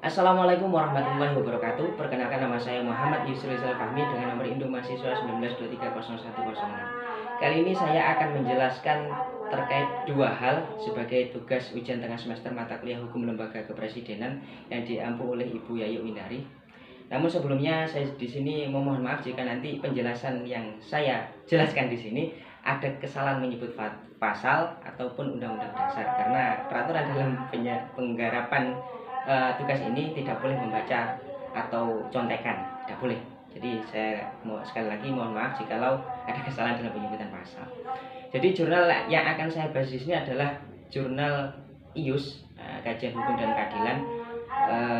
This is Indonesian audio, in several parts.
Assalamualaikum warahmatullahi wabarakatuh. Perkenalkan, nama saya Muhammad Yusril Fahmi dengan nomor induk mahasiswa 19230106. Kali ini saya akan menjelaskan terkait dua hal sebagai tugas ujian tengah semester mata kuliah Hukum Lembaga Kepresidenan yang diampu oleh Ibu Yayu Indari. Namun sebelumnya saya di sini memohon maaf jika nanti penjelasan yang saya jelaskan di sini ada kesalahan menyebut pasal ataupun undang-undang dasar, karena peraturan dalam penggarapan tugas ini tidak boleh membaca atau contekan, tidak boleh. Jadi saya mau sekali lagi mohon maaf jikalau ada kesalahan dalam penyebutan pasal. Jadi jurnal yang akan saya bahas di sini adalah jurnal IUS, Kajian Hukum dan Keadilan,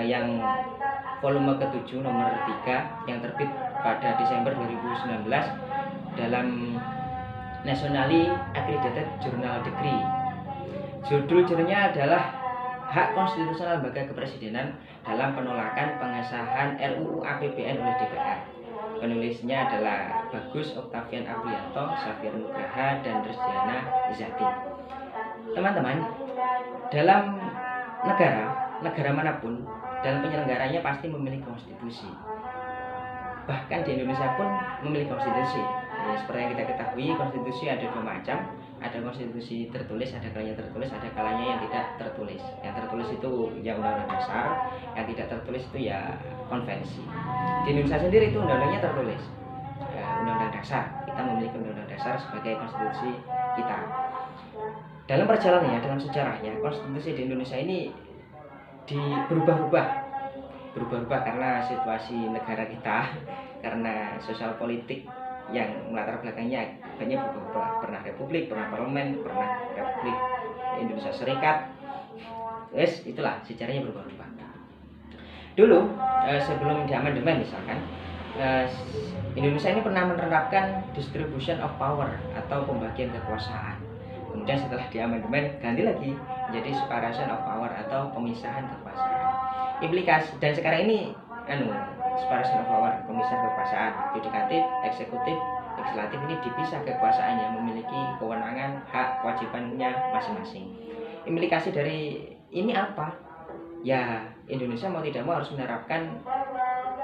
yang volume ke-7 nomor 3 yang terbit pada Desember 2019 dalam Nationally Accredited Journal Degree. Judul jurnalnya adalah Hak Konstitusional Lembaga Kepresidenan dalam Penolakan Pengesahan RUU APBN oleh DPR. Penulisnya adalah Bagus Octavian Aprianto, Safir Nugraha, dan Resdiana Izzati. Teman-teman, dalam negara manapun, dalam penyelenggaranya pasti memiliki konstitusi. Bahkan di Indonesia pun memiliki konstitusi. Seperti yang kita ketahui, konstitusi ada dua macam. Ada konstitusi tertulis, ada kalanya tertulis, ada kalanya yang tidak tertulis. Yang tertulis itu ya undang-undang dasar, yang tidak tertulis itu ya konvensi. Di Indonesia sendiri itu undang-undangnya tertulis, undang-undang dasar. Kita memiliki undang-undang dasar sebagai konstitusi kita. Dalam perjalanannya, dalam sejarahnya, konstitusi di Indonesia ini berubah-ubah karena situasi negara kita, karena sosial politik yang melatar belakangnya banyak berubah. Pernah republik, pernah parlemen, pernah republik Indonesia Serikat. Itulah sejarahnya berubah-ubah. Dulu sebelum diamandemen misalkan, Indonesia ini pernah menerapkan distribution of power atau pembagian kekuasaan. Kemudian setelah diamandemen ganti lagi menjadi separation of power atau pemisahan kekuasaan. Implikasi dan sekarang ini separation of power, pemisahan kekuasaan, yudikatif, eksekutif, legislatif ini dipisah kekuasaannya, memiliki kewenangan, hak, kewajibannya masing-masing. Implikasi dari ini apa? Ya, Indonesia mau tidak mau harus menerapkan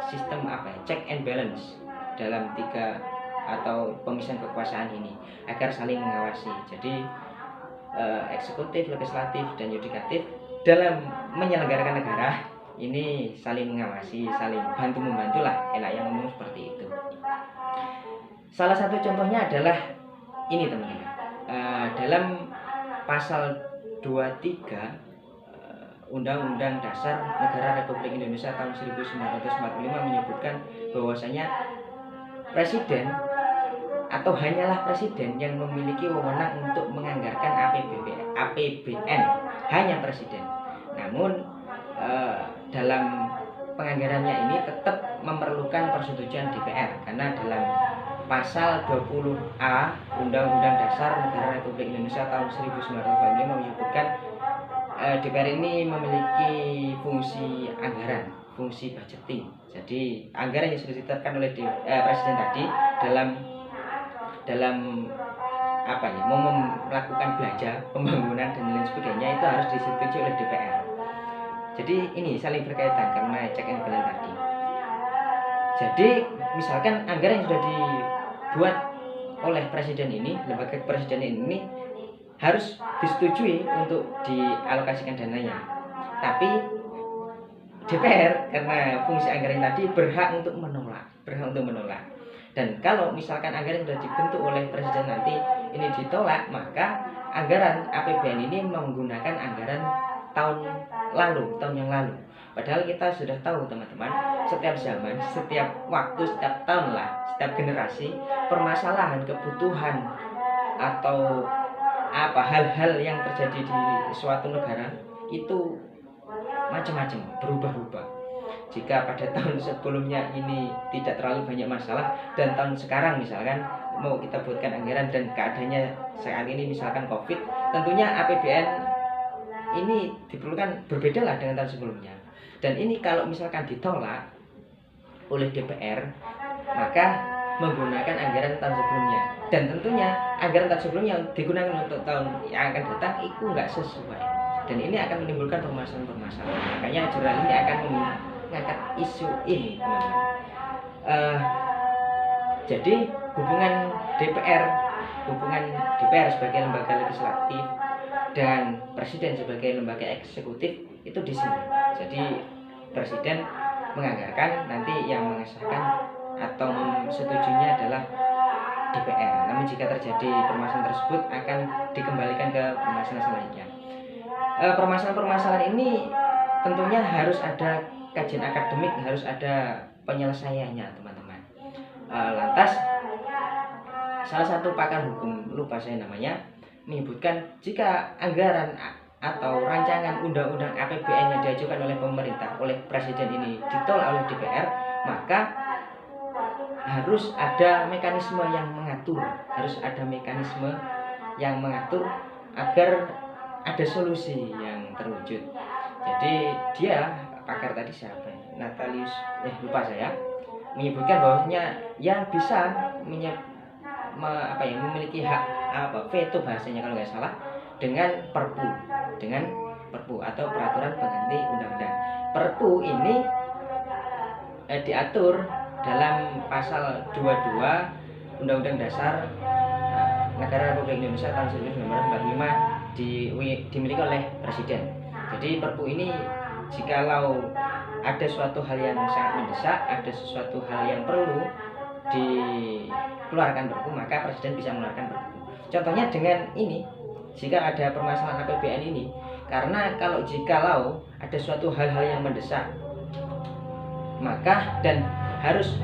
sistem check and balance dalam tiga atau pemisahan kekuasaan ini agar saling mengawasi. Jadi eksekutif, legislatif, dan yudikatif dalam menyelenggarakan negara ini saling mengawasi, saling bantu-membantu lah, enaknya ngomong seperti itu. Salah satu contohnya adalah ini teman-teman, dalam pasal 23 Undang-Undang Dasar Negara Republik Indonesia tahun 1945 menyebutkan bahwasanya presiden atau hanyalah presiden yang memiliki wewenang untuk menganggarkan APBN, hanya presiden. Namun dalam penganggarannya ini tetap memerlukan persetujuan DPR, karena dalam pasal 20A Undang-Undang Dasar Negara Republik Indonesia tahun 1945 menyebutkan DPR ini memiliki fungsi anggaran, fungsi budgeting. Jadi anggaran yang sudah ditetapkan oleh presiden tadi dalam mau melakukan belanja, pembangunan dan lain sebagainya itu harus disetujui oleh DPR. Jadi ini saling berkaitan karena check and balance tadi. Jadi misalkan anggaran yang sudah dibuat oleh presiden ini, lembaga presiden ini harus disetujui untuk dialokasikan dananya. Tapi DPR karena fungsi anggaran tadi berhak untuk menolak. Dan kalau misalkan anggaran sudah dibentuk oleh presiden nanti ini ditolak, maka anggaran APBN ini menggunakan anggaran tahun yang lalu. Padahal kita sudah tahu teman-teman, setiap zaman, setiap waktu, setiap tahun lah, setiap generasi, permasalahan, kebutuhan atau hal-hal yang terjadi di suatu negara itu macam-macam, berubah-ubah. Jika pada tahun sebelumnya ini tidak terlalu banyak masalah, dan tahun sekarang misalkan mau kita buatkan anggaran dan keadaannya saat ini misalkan COVID, tentunya APBN ini diperlukan berbeda lah dengan tahun sebelumnya. Dan ini kalau misalkan ditolak oleh DPR, maka menggunakan anggaran tahun sebelumnya. Dan tentunya anggaran tahun sebelumnya digunakan untuk tahun yang akan datang itu nggak sesuai. dan ini akan menimbulkan permasalahan-permasalahan. Makanya jurnal ini akan mengangkat isu ini, teman-teman. Jadi hubungan DPR sebagai lembaga legislatif dan presiden sebagai lembaga eksekutif itu di sini. Jadi presiden menganggarkan, nanti yang mengesahkan atau setujunya adalah DPR. Namun jika terjadi permasalahan tersebut akan dikembalikan ke permasalahan selanjutnya. Permasalahan-permasalahan ini tentunya harus ada kajian akademik, harus ada penyelesaiannya, teman-teman. Lantas salah satu pakar hukum, lupa saya namanya, menyebutkan jika anggaran atau rancangan undang-undang APBN yang diajukan oleh pemerintah, oleh presiden ini ditolak oleh DPR, maka harus ada mekanisme yang mengatur agar ada solusi yang terwujud. Jadi dia, pakar tadi siapa? Natalius, lupa saya, menyebutkan bahwasanya yang bisa memiliki hak veto bahasanya kalau nggak salah, dengan perpu atau peraturan pengganti undang-undang. Perpu ini diatur dalam pasal 22 Undang-Undang Dasar Negara Republik Indonesia tahun 1945 dimiliki oleh presiden. Jadi perpu ini jikalau ada suatu hal yang sangat mendesak, ada sesuatu hal yang perlu dikeluarkan perpu, maka presiden bisa mengeluarkan perpu. Contohnya dengan ini, jika ada permasalahan APBN ini, karena jikalau ada suatu hal-hal yang mendesak, maka dan harus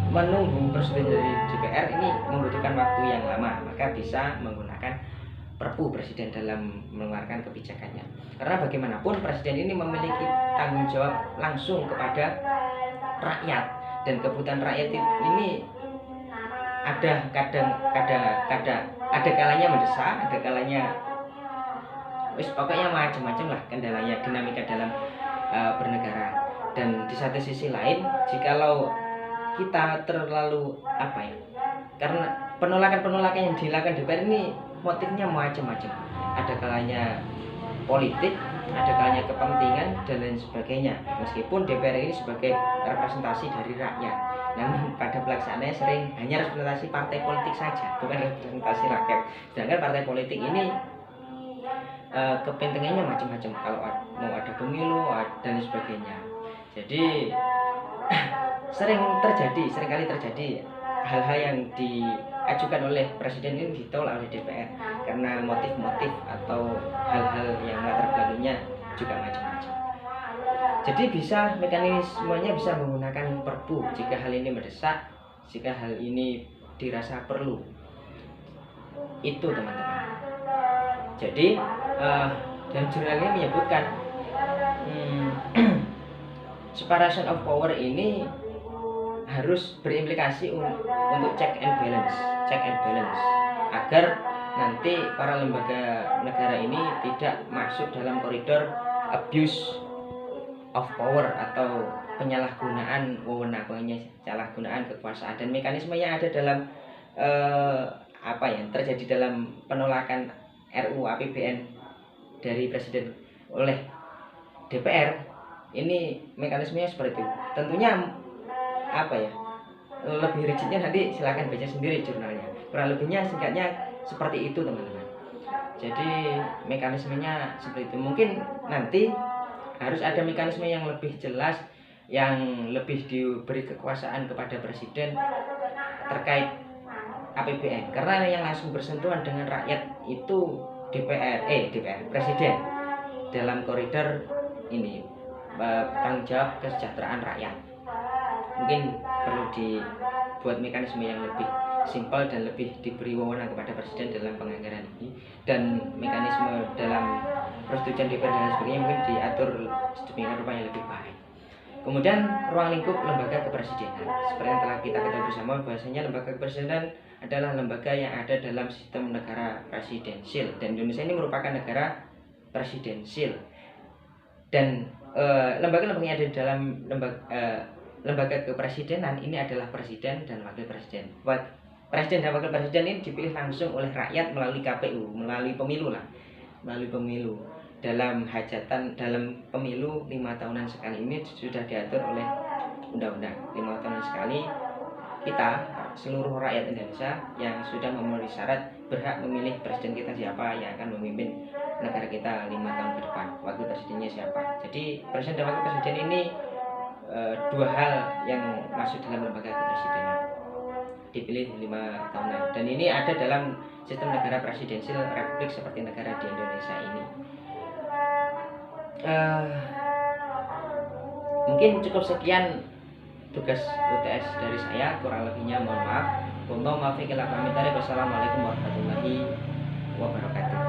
menunggu persetujuan dari DPR, ini membutuhkan waktu yang lama, maka bisa menggunakan perpu presiden dalam mengeluarkan kebijakannya. Karena bagaimanapun presiden ini memiliki tanggung jawab langsung kepada rakyat, dan kebutuhan rakyat ini ada kalanya mendesak, ada kalanya pokoknya macam-macam lah kendalanya, dinamika dalam bernegara. Dan di satu sisi lain, jikalau kita terlalu karena penolakan yang dilakukan DPR ini motifnya macam-macam, ada kalanya politik, ada kalanya kepentingan dan lain sebagainya. Meskipun DPR ini sebagai representasi dari rakyat, namun pada pelaksanaannya sering hanya representasi partai politik saja, bukan representasi rakyat. Sedangkan partai politik ini kepentingannya macam-macam, kalau mau ada pemilu dan sebagainya. Jadi seringkali terjadi hal-hal yang diajukan oleh presiden ini ditolak oleh DPR karena motif-motif atau hal-hal yang latar belakangnya juga macam-macam. Jadi mekanismenya bisa menggunakan perpu jika hal ini mendesak, jika hal ini dirasa perlu. Itu, teman-teman. Jadi dan jurnal ini menyebutkan separation of power ini harus berimplikasi untuk check and balance agar nanti para lembaga negara ini tidak masuk dalam koridor abuse of power atau penyalahgunaan wewenang, penyalahgunaan kekuasaan. Dan mekanisme yang ada dalam yang terjadi dalam penolakan RUU APBN dari presiden oleh DPR ini, mekanismenya seperti itu. Tentunya lebih rigidnya nanti silakan baca sendiri jurnalnya. Kurang lebihnya singkatnya seperti itu, teman-teman. Jadi mekanismenya seperti itu. Mungkin nanti harus ada mekanisme yang lebih jelas, yang lebih diberi kekuasaan kepada presiden terkait APBN, karena yang langsung bersentuhan dengan rakyat itu presiden dalam koridor ini, tanggung jawab kesejahteraan rakyat. Mungkin perlu dibuat mekanisme yang lebih simpel dan lebih diberi wewenang kepada presiden dalam penganggaran ini, dan mekanisme dalam persetujuan DPR dan sebagainya mungkin diatur sedemikian rupa yang lebih baik. Kemudian ruang lingkup lembaga kepresidenan, seperti yang telah kita ketahui bersama bahwasanya lembaga kepresidenan adalah lembaga yang ada dalam sistem negara presidensil, dan Indonesia ini merupakan negara presidensil. Dan lembaga-lembaga yang ada di dalam lembaga kepresidenan ini adalah presiden dan wakil presiden. Presiden dan wakil presiden ini dipilih langsung oleh rakyat melalui KPU, melalui pemilu. dalam hajatan, dalam pemilu 5 tahunan sekali ini sudah diatur oleh undang-undang. 5 tahunan sekali kita, seluruh rakyat Indonesia yang sudah memenuhi syarat berhak memilih presiden kita siapa yang akan memimpin negara kita 5 tahun ke depan, wakil presidennya siapa. Jadi presiden dan wakil presiden ini dua hal yang masuk dalam lembaga kepresidenan, dipilih 5 tahunan, dan ini ada dalam sistem negara presidensil republik seperti negara di Indonesia ini. Mungkin cukup sekian tugas UTS dari saya, kurang lebihnya mohon maaf. Wassalamualaikum warahmatullahi wabarakatuh.